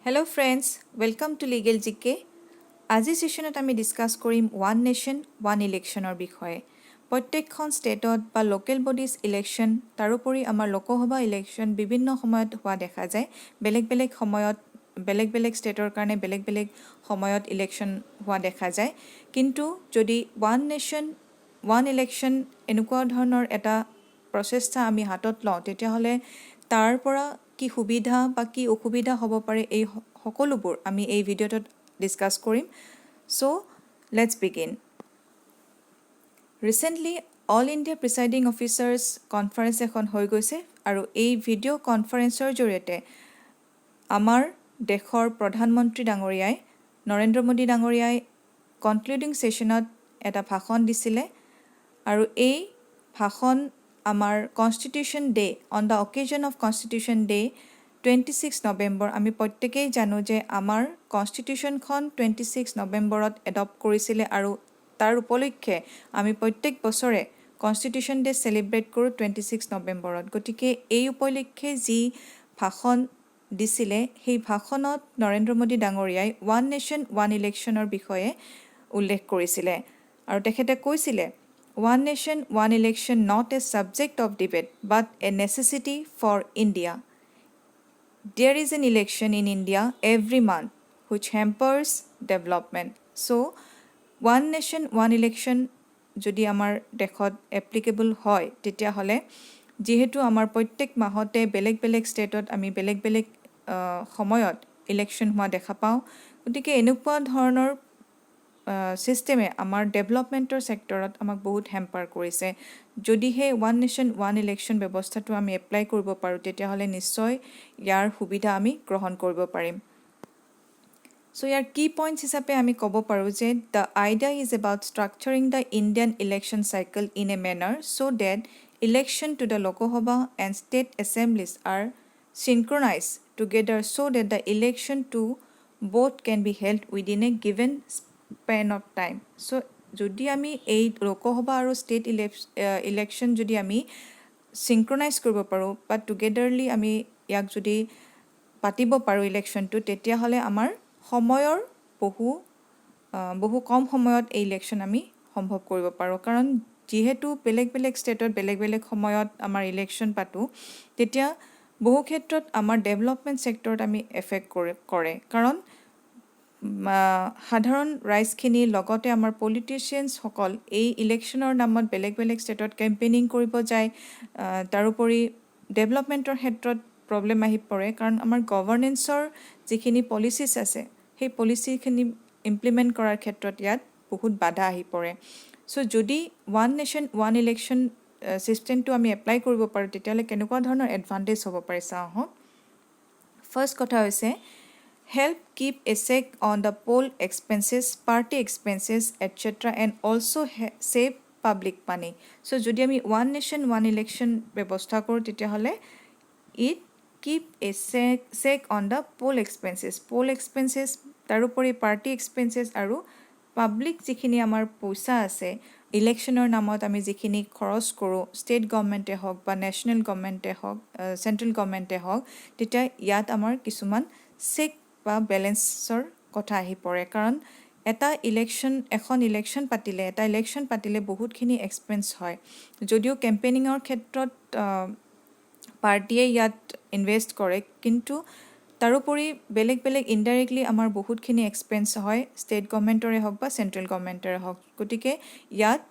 Hello friends, welcome to Legal GK. আজি সেশনত আমি discuss কৰিম ওয়ান নেশন ওয়ান ইলেকশনৰ বিষয়ে। প্ৰত্যেকখন ষ্টেটত বা লোকেল বডিজ ইলেকশন তাৰোপৰি আমাৰ লোকসভা ইলেকশন বিভিন্ন সময়ত হোৱা দেখা যায়। বেলেগ বেলেগ সময়ত বেলেগ ষ্টেটৰ কাৰণে বেলেগ সময়ত ইলেকশন হোৱা দেখা যায়। কিন্তু যদি ওয়ান নেশন ওয়ান ইলেকশন এনেকুৱা ধৰণৰ এটা প্ৰচেষ্টা আমি হাতত লওঁ তেতিয়াহ'লে তাৰ পৰা কি সুবিধা বা কি অসুবিধা হ'ব পাৰে এই সকলোবোৰ আমি এই ভিডিঅ'টোত ডিসকাস কৰিম। So let's begin. Recently All India Presiding Officers Conference এখন হৈ গৈছে আৰু এই ভিডিঅ' কনফাৰেন্সৰ জৰিয়তে আমাৰ দেশৰ প্ৰধানমন্ত্ৰী ডাঙৰীয়াই নৰেন্দ্ৰ মোদী ডাঙৰীয়াই কনক্লুডিং সেশনত এটা ভাষণ দিছিলে আৰু এই ভাষণ আমাৰ constitution day on the অকেজন of constitution day 26 November আমি প্ৰত্যেকেই জানো যে আমাৰ কনষ্টিটিউশ্যনখন 26 নৱেম্বৰত এডপ্ট কৰিছিলে আৰু তাৰ উপলক্ষে আমি প্ৰত্যেক বছৰে কনষ্টিটিউশ্যন ডে সেলিব্ৰেট কৰোঁ 26 নৱেম্বৰত। গতিকে এই উপলক্ষে যি ভাষণ দিছিলে সেই ভাষণত নৰেন্দ্ৰ মোদী ডাঙৰীয়াই ওয়ান নেশন ওয়ান ইলেকশনৰ বিষয়ে উল্লেখ কৰিছিলে আৰু তেখেতে কৈছিলে one nation one election not a subject of debate but a necessity for India. There is an election in India every month which hampers development. So, one nation, one election যদি আমাৰ দেশত applicable হয় তেতিয়াহ'লে যিহেতু আমাৰ প্ৰত্যেক মাহতে বেলেগ ষ্টেটত আমি বেলেগ সময়ত ইলেকশ্যন হোৱা দেখা পাওঁ, গতিকে এনেকুৱা ধৰণৰ সিস্টেমে আমাৰ ডেভেলপমেণ্টৰ সেক্টৰত আমাক বহুত হেম্পাৰ কৰিছে। যদিহে ওয়ান নেশন ওয়ান ইলেকশ্যন ব্যৱস্থাটো আমি এপ্লাই কৰিব পাৰোঁ তেতিয়াহ'লে নিশ্চয় ইয়াৰ সুবিধা আমি গ্ৰহণ কৰিব পাৰিম। সো ইয়াৰ কি পইণ্টছ হিচাপে আমি ক'ব পাৰোঁ যে the idea is about structuring the Indian election cycle in a manner so' that election to the Lok Sabha and state assemblies are synchronized together so that the election to both can be held within a given span of time. So যদি আমি এই লোকসভা আৰু state election যদি আমি সিনক্ৰনাইজ কৰিব পাৰোঁ বা টুগেডাৰলি আমি ইয়াক যদি পাতিব পাৰোঁ ইলেকশ্যনটো তেতিয়াহ'লে আমাৰ সময়ৰ বহু কম সময়ত এই ইলেকশ্যন আমি সম্ভৱ কৰিব পাৰোঁ। কাৰণ যিহেতু বেলেগ ষ্টেটত বেলেগ সময়ত আমাৰ ইলেকশ্যন পাতোঁ তেতিয়া বহু ক্ষেত্ৰত আমাৰ ডেভেলপমেণ্ট সেক্টৰত আমি এফেক্ট কৰে কাৰণ সাধাৰণ ৰাইজখিনি লগতে আমাৰ পলিটিচিয়ানসকল এই ইলেকশ্যনৰ নামত বেলেগ ষ্টেটত কেম্পেইনিং কৰিব যায়। তাৰোপৰি ডেভেলপমেণ্টৰ ক্ষেত্ৰত প্ৰব্লেম আহি পৰে কাৰণ আমাৰ গভৰ্নেন্সৰ যিখিনি পলিচিছ আছে সেই পলিচিখিনি ইমপ্লিমেণ্ট কৰাৰ ক্ষেত্ৰত ইয়াত বহুত বাধা আহি পৰে। চ' যদি ওৱান নেশ্যন ওৱান ইলেকশ্যন চিষ্টেমটো আমি এপ্লাই কৰিব পাৰোঁ তেতিয়াহ'লে কেনেকুৱা ধৰণৰ এডভান্টেজ হ'ব পাৰে চাওঁ আহক। ফাৰ্ষ্ট কথা হৈছে help keep a check on the poll expenses, party expenses, etc. and also save public money. So যদি আমি one nation one election ব্যৱস্থা কৰোঁ তেতিয়াহ'লে it keep a check on the poll expenses তাৰোপৰি party expenses আৰু public যিখিনি আমাৰ পইচা আছে ইলেকশ্যনৰ নামত আমি যিখিনি খৰচ কৰোঁ ষ্টেট গভৰ্ণমেণ্টে হওক বা নেশ্যনেল গভৰ্ণমেণ্টে হওক চেণ্ট্ৰেল গভৰ্ণমেণ্টে হওক তেতিয়া ইয়াত আমাৰ কিছুমান চেক বা বেলেঞ্চৰ কথা আহি পৰে। কাৰণ এখন ইলেকশ্যন পাতিলে বহুতখিনি এক্সপেন্স হয়। যদিও কেম্পেইনিঙৰ ক্ষেত্ৰত পাৰ্টিয়ে ইয়াত ইনভেষ্ট কৰে কিন্তু তাৰোপৰি বেলেগ ইনডাইৰেক্টলি আমাৰ বহুতখিনি এক্সপেন্স হয় ষ্টেট গভৰ্ণমেণ্টৰে হওক বা চেণ্ট্ৰেল গভৰ্ণমেণ্টৰে হওক। গতিকে ইয়াত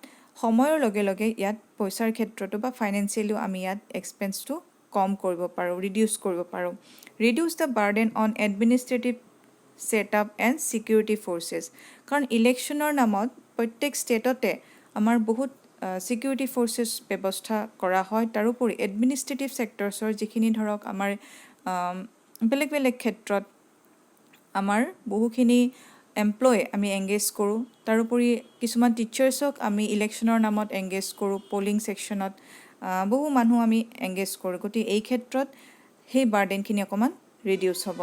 সময়ৰ লগে ইয়াত পইচাৰ ক্ষেত্ৰতো বা ফাইনেন্সিয়েলিও আমি ইয়াত এক্সপেন্সটো কম কৰিব পাৰোঁ, ৰিডিউচ কৰিব পাৰোঁ। Reduce the burden on administrative setup and security forces. কাৰণ ইলেকশ্যনৰ নামত প্ৰত্যেক ষ্টেটতে আমাৰ বহুত ছিকিউৰিটি ফ'ৰ্চেছ ব্যৱস্থা কৰা হয়। তাৰোপৰি এডমিনিষ্ট্ৰেটিভ ছেক্টৰছৰ যিখিনি ধৰক আমাৰ বেলেগ ক্ষেত্ৰত আমাৰ বহুখিনি এমপ্লয় আমি এংগেজ কৰোঁ। তাৰোপৰি কিছুমান টিচাৰ্ছক আমি ইলেকশ্যনৰ নামত এংগেজ কৰোঁ, পলিং ছেকশ্যনত বহু মানুহ আমি এংগেজ কৰোঁ। গতিকে এই ক্ষেত্ৰত সেই বাৰ্ডেনখিনি অকণমান ৰিডিউচ হ'ব।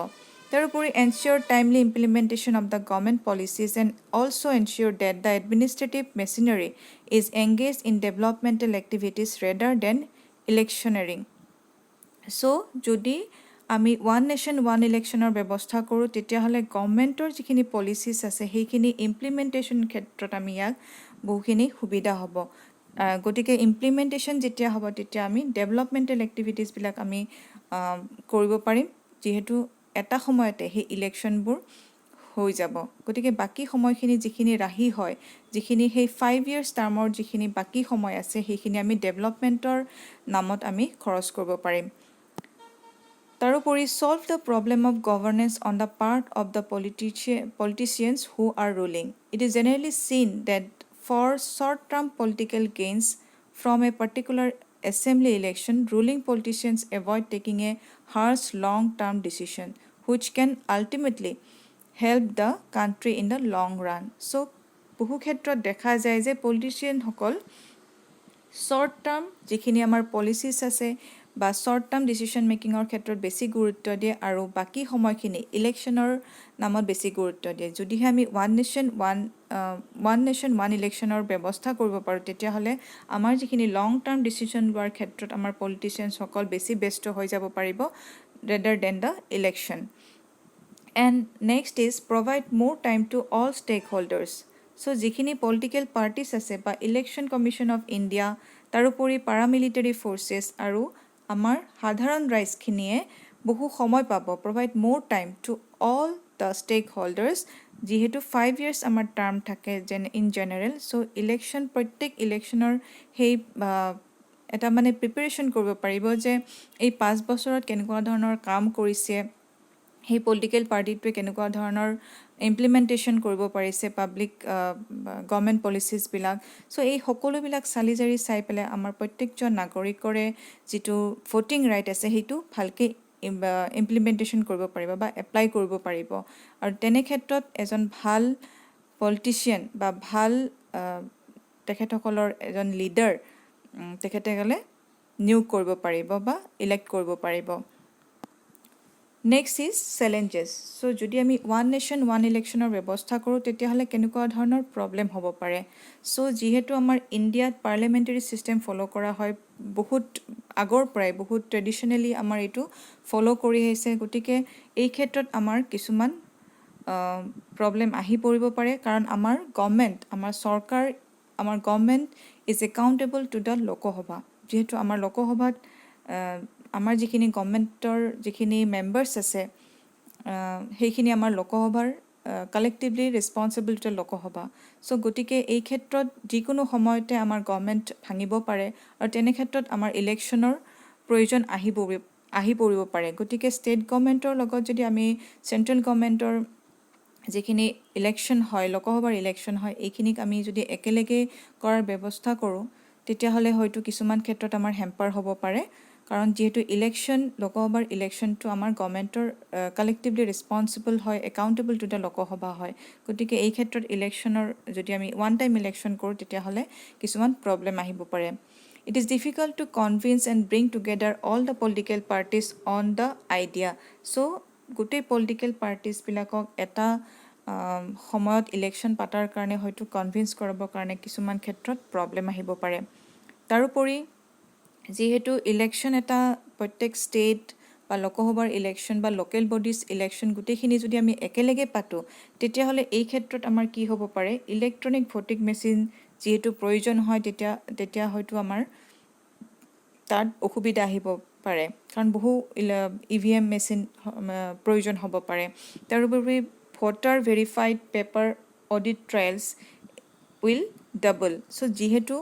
তাৰোপৰি এনচিয়ৰ timely implementation of the government policies and also' এনচিয়ৰ date the administrative machinery is engage in developmental activities radar then ইলেকশ্যনেৰিং। চ' যদি আমি ওৱান নেশ্যন ওৱান ইলেকশ্যনৰ ব্যৱস্থা কৰোঁ তেতিয়াহ'লে গভৰ্ণমেণ্টৰ যিখিনি পলিচিছ আছে সেইখিনি ইমপ্লিমেণ্টেশ্যন ক্ষেত্ৰত আমি ইয়াক বহুখিনি সুবিধা হ'ব গতিকে ইমপ্লিমেণ্টেশ্যন যেতিয়া হ'ব তেতিয়া আমি ডেভেলপমেণ্টেল এক্টিভিটিছবিলাক আমি কৰিব পাৰিম যিহেতু এটা সময়তে সেই ইলেকশ্যনবোৰ হৈ যাব গতিকে বাকী সময়খিনি যিখিনি ৰাহি হয় যিখিনি সেই 5 years টাৰ্মৰ যিখিনি বাকী সময় আছে সেইখিনি আমি ডেভেলপমেণ্টৰ নামত আমি খৰচ কৰিব পাৰিম তাৰোপৰি solve the problem of governance on the part of the politicians who are ruling. It is generally seen that for short-term political gains from a particular assembly election, ruling politicians avoid taking a harsh long-term decision, which can ultimately help the country in the long run. So, বহু ক্ষেত্ৰত দেখা যায় যে পলিটিচিয়ানসকল short term যিখিনি আমাৰ policies আছে বা short term decision মেকিঙৰ ক্ষেত্ৰত বেছি গুৰুত্ব দিয়ে আৰু বাকী সময়খিনি ইলেকশ্যনৰ নামত বেছি গুৰুত্ব দিয়ে যদিহে আমি ওৱান নেশ্যন ওৱান ইলেকশ্যনৰ ব্যৱস্থা কৰিব পাৰোঁ তেতিয়াহ'লে আমাৰ যিখিনি লং টাৰ্ম ডিচিশ্যন লোৱাৰ ক্ষেত্ৰত আমাৰ পলিটিচিয়ানসকল বেছি ব্যস্ত হৈ যাব পাৰিব rather than the election and next is provide মোৰ time to all stake holders so' যিখিনি পলিটিকেল পাৰ্টিছ আছে বা ইলেকশ্যন কমিশ্যন অফ ইণ্ডিয়া তাৰোপৰি পাৰামিলিটাৰী ফ'ৰ্চেছ আৰু আমাৰ সাধাৰণ ৰাইজখিনিয়ে বহু সময় পাব প্ৰভাইড মোৰ time to all the stakeholders যিহেতু 5 years আমাৰ টাৰ্ম থাকে ইন জেনেৰেল চ' ইলেকশ্যন প্ৰত্যেক ইলেকশ্যনৰ সেই এটা মানে প্ৰিপেৰেশ্যন কৰিব পাৰিব যে এই 5 বছৰত কেনেকুৱা ধৰণৰ কাম কৰিছে সেই পলিটিকেল পাৰ্টিটোৱে কেনেকুৱা ধৰণৰ ইমপ্লিমেণ্টেশ্যন কৰিব পাৰিছে পাব্লিক গভৰ্ণমেণ্ট পলিচিছবিলাক চ' এই সকলোবিলাক চালি জাৰি চাই পেলাই আমাৰ প্ৰত্যেকজন নাগৰিকৰে যিটো ভোটিং ৰাইট আছে সেইটো ভালকৈ ইমপ্লিমেণ্টেশ্যন কৰিব পাৰিব বা এপ্লাই কৰিব পাৰিব আৰু তেনে ক্ষেত্ৰত এজন ভাল পলিটিচিয়ান বা ভাল তেখেতসকলৰ এজন লিডাৰ তেখেতে গ'লে নিয়োগ কৰিব পাৰিব বা ইলেক্ট কৰিব পাৰিব নেক্সট ইজ চেলেঞ্জেছ চ' যদি আমি ওৱান নেশ্যন ওৱান ইলেকশ্যনৰ ব্যৱস্থা কৰোঁ তেতিয়াহ'লে কেনেকুৱা ধৰণৰ প্ৰব্লেম হ'ব পাৰে চ' যিহেতু আমাৰ ইণ্ডিয়াত পাৰ্লিয়ামেণ্টেৰী ছিষ্টেম ফ'ল' কৰা হয় বহুত আগৰ পৰাই বহুত ট্ৰেডিশ্যনেলি আমাৰ এইটো ফ'ল' কৰি আহিছে গতিকে এই ক্ষেত্ৰত আমাৰ কিছুমান প্ৰব্লেম আহি পৰিব পাৰে কাৰণ আমাৰ গভৰ্ণমেণ্ট আমাৰ চৰকাৰ আমাৰ government is accountable to the Lok Sabha যিহেতু আমাৰ লোকসভাত আমাৰ যিখিনি গভৰ্ণমেণ্টৰ যিখিনি মেম্বাৰ্ছ আছে সেইখিনি আমাৰ লোকসভাৰ collectively responsible to the Lok Sabha so' গতিকে এই ক্ষেত্ৰত যিকোনো সময়তে আমাৰ গভৰ্ণমেণ্ট ভাঙিব পাৰে আৰু তেনে ক্ষেত্ৰত আমাৰ ইলেকশ্যনৰ প্ৰয়োজন আহি পৰিব পাৰে গতিকে ষ্টেট গভৰ্ণমেণ্টৰ লগত যদি আমি চেণ্ট্ৰেল গভৰ্ণমেণ্টৰ যিখিনি ইলেকশ্যন হয় লোকসভাৰ ইলেকশ্যন হয় এইখিনিক আমি যদি একেলগে কৰাৰ ব্যৱস্থা কৰোঁ তেতিয়াহ'লে হয়তো কিছুমান ক্ষেত্ৰত আমাৰ হেম্পাৰ হ'ব পাৰে কাৰণ যিহেতু ইলেকশ্যন লোকসভাৰ ইলেকশ্যনটো আমাৰ গভৰ্ণমেণ্টৰ কালেক্টিভলি ৰেছপনচিবল হয় একাউণ্টেবল টু দ্য লোকসভা হয় গতিকে এই ক্ষেত্ৰত ইলেকশ্যনৰ যদি আমি ওৱান টাইম ইলেকশ্যন কৰোঁ তেতিয়াহ'লে কিছুমান প্ৰব্লেম আহিব পাৰে it is difficult to convince and bring together all the political parties on the idea so' গোটেই পলিটিকেল পাৰ্টিজবিলাকক এটা সময়ত ইলেকশ্যন পাতাৰ কাৰণে হয়তো কনভিন্স কৰাবৰ কাৰণে কিছুমান ক্ষেত্ৰত প্ৰব্লেম আহিব পাৰে তাৰোপৰি যিহেতু ইলেকশ্যন এটা প্ৰত্যেক ষ্টেট বা লোকসভাৰ ইলেকশ্যন বা লোকেল বডিজ ইলেকশ্যন গোটেইখিনি যদি আমি একেলগে পাতোঁ তেতিয়াহ'লে এই ক্ষেত্ৰত আমাৰ কি হ'ব পাৰে ইলেক্ট্ৰনিক ভোটিং মেচিন যিহেতু প্ৰয়োজন হয় তেতিয়া হয়তো আমাৰ তাত অসুবিধা আহিব পাৰে কাৰণ বহু EVM মেচিন প্ৰয়োজন হ'ব পাৰে তাৰোপৰি voter verified paper audit trails will double so' যিহেতু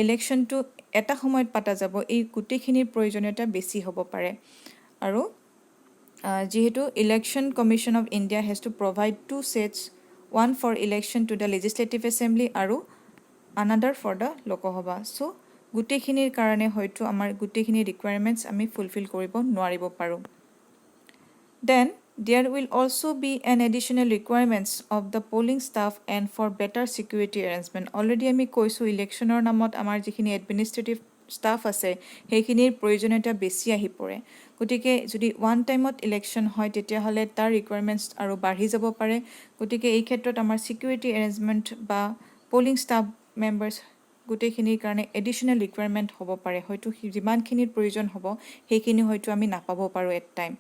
ইলেকশ্যনটো এটা সময়ত পতা যাব এই গোটেইখিনিৰ প্ৰয়োজনীয়তা বেছি হ'ব পাৰে আৰু যিহেতু election commission of India has to provide 2 sets one for election to the legislative assembly আৰু another for the লোকসভা চ' গোটেইখিনিৰ কাৰণে হয়তো আমাৰ গোটেইখিনি ৰিকুৱাৰমেণ্টছ আমি ফুলফিল কৰিব নোৱাৰিব পাৰোঁ then there will also be an additional requirements of the polling staff and for better security arrangement already আমি কৈছোঁ ইলেকশ্যনৰ নামত আমাৰ যিখিনি এডমিনিষ্ট্ৰেটিভ ষ্টাফ আছে সেইখিনিৰ প্ৰয়োজনীয়তা বেছি আহি পৰে গতিকে যদি ওৱান টাইমত ইলেকশ্যন হয় তেতিয়াহ'লে তাৰ ৰিকুৱাৰমেণ্টছ আৰু বাঢ়ি যাব পাৰে গতিকে এই ক্ষেত্ৰত আমাৰ ছিকিউৰিটি এৰেঞ্জমেণ্ট বা পলিং ষ্টাফ মেম্বাৰ্ছ গোটেইখিনিৰ কাৰণে এডিশ্যনেল ৰিকুৱাৰমেণ্ট হ'ব পাৰে হয়তো যিমানখিনিৰ প্ৰয়োজন হ'ব সেইখিনি হয়তো আমি নাপাব পাৰোঁ এট টাইম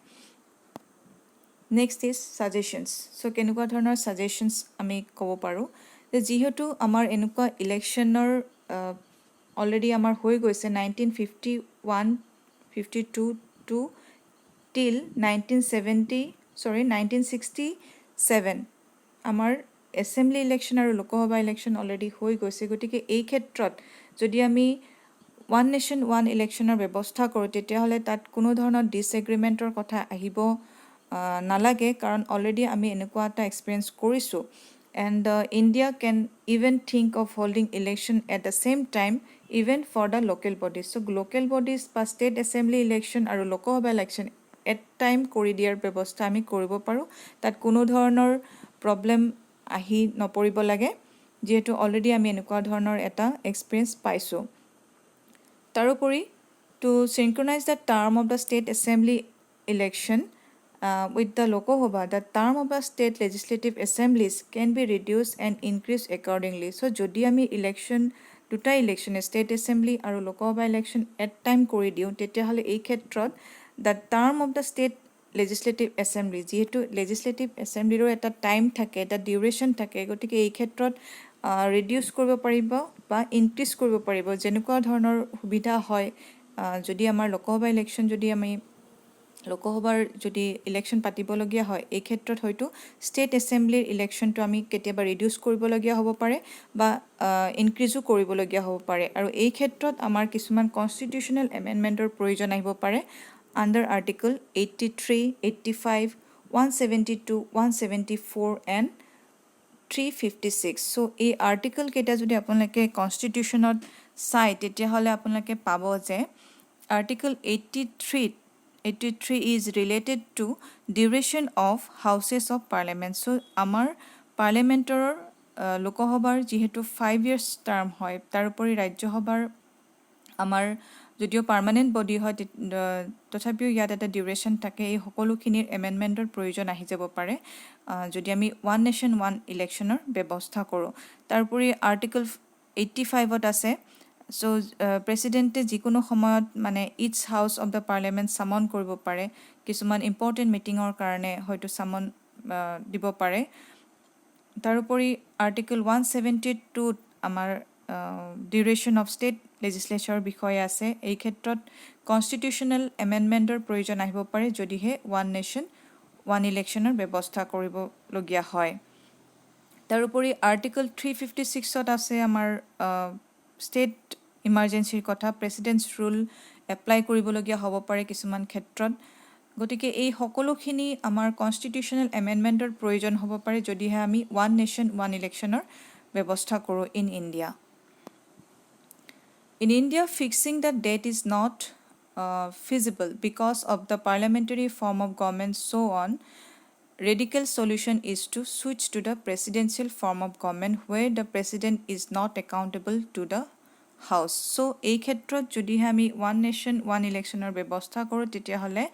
নেক্সট ইজ ছাজেশ্যনছ চ' কেনেকুৱা ধৰণৰ ছাজেশ্যনছ আমি ক'ব পাৰোঁ যে যিহেতু আমাৰ এনেকুৱা ইলেকশ্যনৰ অলৰেডি আমাৰ হৈ গৈছে 1952 টু টিল 1967 আমাৰ এছেম্বলি ইলেকশ্যন আৰু লোকসভা ইলেকশ্যন অলৰেডি হৈ গৈছে গতিকে এই ক্ষেত্ৰত যদি আমি ওৱান নেশ্যন ওৱান ইলেকশ্যনৰ ব্যৱস্থা কৰোঁ তেতিয়াহ'লে তাত কোনো ধৰণৰ ডিছএগ্ৰিমেণ্টৰ কথা আহিব নালাগে কাৰণ অলৰেডি আমি এনেকুৱা এটা এক্সপিৰিয়েঞ্চ কৰিছোঁ and India can even think of holding election at the same time even for the local bodies so' local bodies বা ষ্টেট এছেম্বলি ইলেকশ্যন আৰু লোকসভা ইলেকশ্যন এট টাইম কৰি দিয়াৰ ব্যৱস্থা আমি কৰিব পাৰোঁ তাত কোনো ধৰণৰ প্ৰব্লেম আহি নপৰিব লাগে যিহেতু অলৰেডি আমি এনেকুৱা ধৰণৰ এটা এক্সপিৰিয়েঞ্চ পাইছোঁ তাৰোপৰি to synchronize the term of the state assembly election with the Lok Sabha, the term of the state legislative assemblies can be reduced and increased accordingly. So, যদি আমি ইলেকশ্যন দুটা ইলেকশ্যন ষ্টেট এছেম্বলি আৰু Lok Sabha election at time কৰি দিওঁ তেতিয়াহ'লে এই ক্ষেত্ৰত the term of the state legislative assembly যিহেতু লেজিছলেটিভ এছেম্বলিৰো এটা টাইম থাকে এটা ডিউৰেশ্যন থাকে গতিকে এই ক্ষেত্ৰত ৰিডিউচ কৰিব পাৰিব বা ইনক্ৰিজ কৰিব পাৰিব যেনেকুৱা ধৰণৰ সুবিধা হয় যদি আমাৰ লোকসভা ইলেকশ্যন যদি আমি লোকসভাৰ যদি ইলেকশ্যন পাতিবলগীয়া হয় এই ক্ষেত্ৰত হয়তো ষ্টেট এছেম্বলিৰ ইলেকশ্যনটো আমি কেতিয়াবা ৰিডিউচ কৰিবলগীয়া হ'ব পাৰে বা ইনক্ৰিজো কৰিবলগীয়া হ'ব পাৰে আৰু এই ক্ষেত্ৰত আমাৰ কিছুমান কনষ্টিটিউশ্যনেল এমেণ্ডমেণ্টৰ প্ৰয়োজন আহিব পাৰে আণ্ডাৰ আৰ্টিকল 83, 85, 172, 174 এণ্ড 356 চ' এই আৰ্টিকল কেইটা যদি আপোনালোকে কনষ্টিটিউশ্যনত চাই তেতিয়াহ'লে আপোনালোকে পাব যে article 83 is related to duration of houses of parliament. So, আমাৰ পাৰ্লিয়ামেণ্টৰ লোকসভাৰ যিহেতু 5 years টাৰ্ম হয় তাৰোপৰি ৰাজ্যসভাৰ আমাৰ যদিও পাৰ্মানেণ্ট বডি হয় তথাপিও ইয়াত এটা ডিউৰেশ্যন থাকে এই সকলোখিনিৰ এমেণ্ডমেণ্টৰ প্ৰয়োজন আহি যাব পাৰে যদি আমি ওৱান নেশ্যন ওৱান ইলেকশ্যনৰ ব্যৱস্থা কৰোঁ তাৰোপৰি আৰ্টিকল 85ত আছে চ' প্ৰেচিডেণ্টে যিকোনো সময়ত মানে it's house of the parliament summon কৰিব পাৰে কিছুমান ইম্পৰ্টেণ্ট মিটিঙৰ কাৰণে হয়তো চামন দিব পাৰে তাৰোপৰি আৰ্টিকল 172ত আমাৰ ডিউৰেশ্যন অফ ষ্টেট লেজিছলেচাৰৰ বিষয়ে আছে এই ক্ষেত্ৰত কনষ্টিটিউশ্যনেল এমেণ্ডমেণ্টৰ প্ৰয়োজন আহিব পাৰে যদিহে ওৱান নেশ্যন ওৱান ইলেকশ্যনৰ ব্যৱস্থা কৰিবলগীয়া হয় তাৰোপৰি আৰ্টিকল 356ত আছে আমাৰ ষ্টেট ইমাৰ্জেঞ্চিৰ কথা প্ৰেচিডেণ্টছ ৰুল এপ্লাই কৰিবলগীয়া হ'ব পাৰে কিছুমান ক্ষেত্ৰত গতিকে এই সকলোখিনি আমাৰ কনষ্টিটিউশ্যনেল এমেণ্ডমেণ্টৰ প্ৰয়োজন হ'ব পাৰে যদিহে আমি ওৱান নেশ্যন ওৱান ইলেকশ্যনৰ ব্যৱস্থা কৰোঁ in India In India, fixing the date is not feasible because of the parliamentary form of government. So on, radical solution is to switch to the presidential form of government where the president is not accountable to the house. So, এই ক্ষেত্ৰত যদিহে আমি one nation one ইলেকশ্যনৰ ব্যৱস্থা কৰোঁ তেতিয়াহ'লে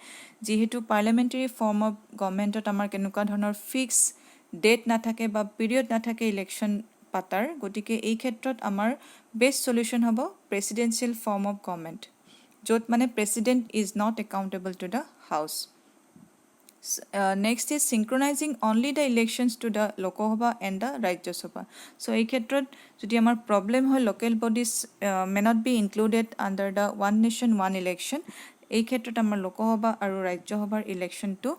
যিহেতু parliamentary form of গভৰ্ণমেণ্টত আমাৰ কেনেকুৱা ধৰণৰ ফিক্স ডেট নাথাকে বা পিৰিয়ড নাথাকে ইলেকশ্যন পাতাৰ গতিকে এই ক্ষেত্ৰত আমাৰ বেষ্ট সলিউশ্যন হ'ব প্ৰেচিডেঞ্চিয়েল ফৰ্ম অফ গভৰ্ণমেণ্ট য'ত মানে president is not accountable to the house next is synchronizing only the elections to the Lok Sabha and the Rajya Sabha so' এই ক্ষেত্ৰত যদি আমাৰ প্ৰব্লেম হয় local bodies may not be included under the one nation one election এই ক্ষেত্ৰত আমাৰ লোকসভা আৰু ৰাজ্যসভাৰ ইলেকশ্যনটো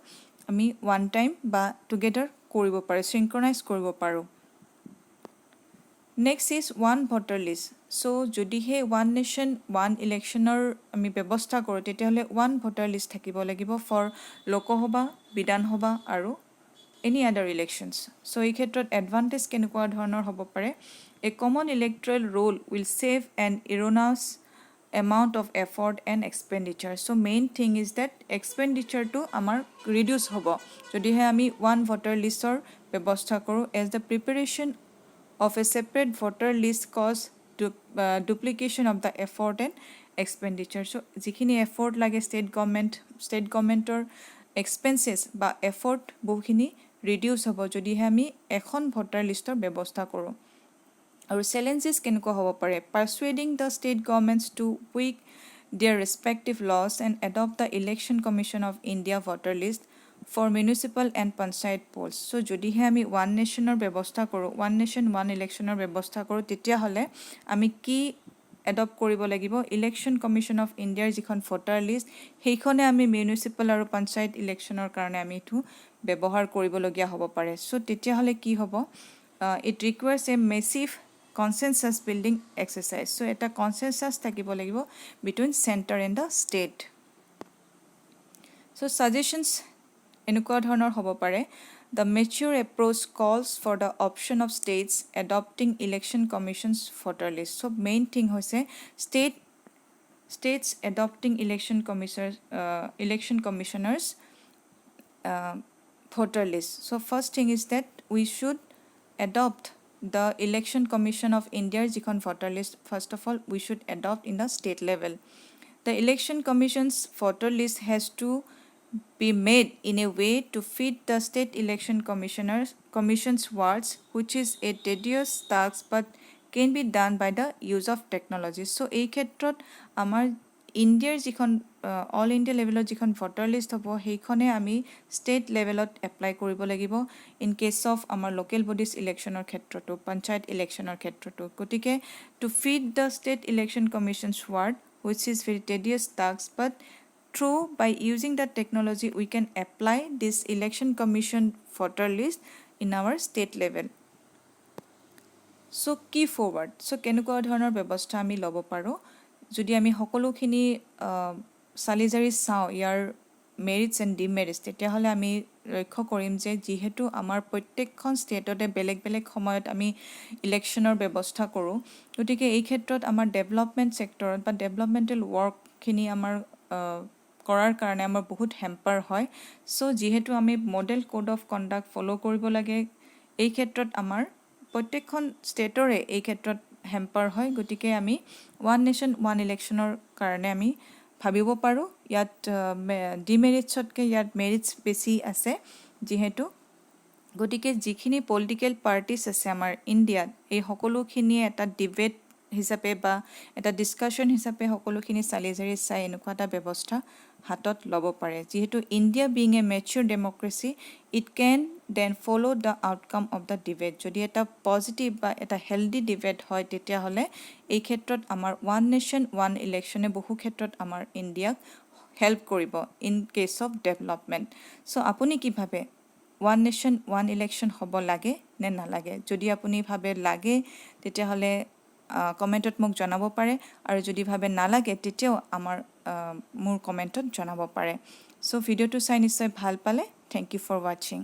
আমি ওৱান টাইম বা টুগেডাৰ কৰিব পাৰোঁ চিনক্ৰনাইজ কৰিব পাৰোঁ next is one voter list so' যদিহে ওৱান নেশ্যন ওৱান ইলেকশ্যনৰ আমি ব্যৱস্থা কৰোঁ তেতিয়াহ'লে ওৱান ভোটাৰ লিষ্ট থাকিব লাগিব ফৰ লোকসভা বিধানসভা আৰু এনি আদাৰ ইলেকশ্যনছ চ' এই ক্ষেত্ৰত এডভান্টেজ কেনেকুৱা ধৰণৰ হ'ব পাৰে a common electoral roll will save an enormous amount of effort and expenditure so' main thing is that এক্সপেণ্ডিচাৰটো আমাৰ ৰিডিউচ হ'ব যদিহে আমি ওৱান ভোটাৰ লিষ্টৰ ব্যৱস্থা কৰোঁ as the preparation of a separate voter list cause duplication of the effort and expenditure. So, যিখিনি effort লাগে state governmentor expenses বা effort বহুখিনি reduce হ'ব যদিহে আমি এখন voter listor ব্যৱস্থা কৰোঁ আৰু challenges কেনেকুৱা হ'ব পাৰে persuading the state governments to tweak their respective laws and adopt the Election Commission of India voter list for municipal and panchayat polls. So যদিহে আমি ওৱান নেশ্যনৰ ব্যৱস্থা কৰোঁ, ওৱান নেশ্যন ওৱান ইলেকশ্যনৰ ব্যৱস্থা কৰোঁ, তেতিয়াহ'লে আমি কি এডপ্ট কৰিব লাগিব? ইলেকশ্যন কমিশ্যন অফ ইণ্ডিয়াৰ যিখন ভোটাৰ লিষ্ট, সেইখনে আমি মিউনিচিপেল আৰু পঞ্চায়ত ইলেকশ্যনৰ কাৰণে আমি এইটো ব্যৱহাৰ কৰিবলগীয়া হ'ব পাৰে। চ' তেতিয়াহ'লে কি হ'ব? It requires a massive consensus building exercise. So' এটা কনচেনচাছ থাকিব লাগিব between centre and the state. So' suggestions এনেকুৱা ধৰণৰ হ'ব পাৰে। The mature approach calls for the option of states adopting election commission's voter list. So main thing hoise states adopting election commissioners voter list. So first thing is that we should adopt the election commission of India jikhon voter list. First of all, we should adopt in the state level. The election commission's voter list has to be made in a way to fit the state election commission's wards, which is a tedious task but can be done by the use of technology. So এই ক্ষেত্ৰত আমাৰ ইণ্ডিয়াৰ যিখন all India লেভেলত যিখন voter list হ'ব, সেইখনে আমি ষ্টেট লেভেলত এপ্লাই কৰিব লাগিব ইন কেছ অফ আমাৰ লোকেল বডিজ ইলেকশ্যনৰ ক্ষেত্ৰতো, পঞ্চায়ত ইলেকশ্যনৰ ক্ষেত্ৰতো। গতিকে to fit the state election commissions ward, which is very tedious task, but through by using that technology we can apply this election commission voter list in our state level. So key forward, so কেনেকুৱা ধৰণৰ ব্যৱস্থা আমি ল'ব পাৰোঁ? যদি আমি সকলোখিনি চালিজাৰি চাওঁ ইয়াৰ মেৰিটছ এণ্ড ডিমেৰিটছ, তেতিয়াহ'লে আমি লক্ষ্য কৰিম যে যিহেতু আমাৰ প্ৰত্যেকখন ষ্টেটতে বেলেগ বেলেগ সময়ত আমি ইলেকশ্যনৰ ব্যৱস্থা কৰোঁ, গতিকে এই ক্ষেত্ৰত আমাৰ ডেভেলপমেণ্ট ছেক্টৰত বা ডেভেলপমেণ্টেল ৱৰ্কখিনি আমাৰ কৰাৰ কাৰণে আমাৰ বহুত হেম্পাৰ হয়। চ' যিহেতু আমি model code of conduct follow' কৰিব লাগে, এই ক্ষেত্ৰত আমাৰ প্ৰত্যেকখন ষ্টেটৰে এই ক্ষেত্ৰত হেম্পাৰ হয়। গতিকে আমি ওৱান নেশ্যন ওৱান ইলেকশ্যনৰ কাৰণে আমি ভাবিব পাৰোঁ ইয়াত ডিমেৰিটছতকৈ ইয়াত মেৰিটছ বেছি আছে যিহেতু। গতিকে যিখিনি পলিটিকেল পাৰ্টিছ আছে আমাৰ ইণ্ডিয়াত, এই সকলোখিনিয়ে এটা ডিবেট হিচাপে বা এটা ডিছকাশ্যন হিচাপে সকলোখিনি চালিজাৰি চাই এনেকুৱা এটা ব্যৱস্থা হাতত ল'ব পাৰে। যিহেতু India being a major democracy, it can then follow' the outcome of the debate. যদি এটা পজিটিভ বা এটা হেল্ডি ডিবেট হয়, তেতিয়াহ'লে এই ক্ষেত্ৰত আমাৰ ওৱান নেশ্যন ওৱান ইলেকশ্যনে বহু ক্ষেত্ৰত আমাৰ ইণ্ডিয়াক হেল্প কৰিব ইন কেছ অফ ডেভেলপমেণ্ট। চ' আপুনি কি ভাবে? ওৱান নেশ্যন ওৱান ইলেকশ্যন হ'ব লাগে নে নালাগে? যদি আপুনি ভাবে লাগে, তেতিয়াহ'লে কমেণ্টত মোক জনাব পাৰে, আৰু যদি ভাবে নালাগে তেতিয়াও মোৰ কমেণ্টত জনাব পাৰে। চ' ভিডিঅ'টো চাই নিশ্চয় ভাল পালে। থেংক ইউ ফৰ ৱাচিং।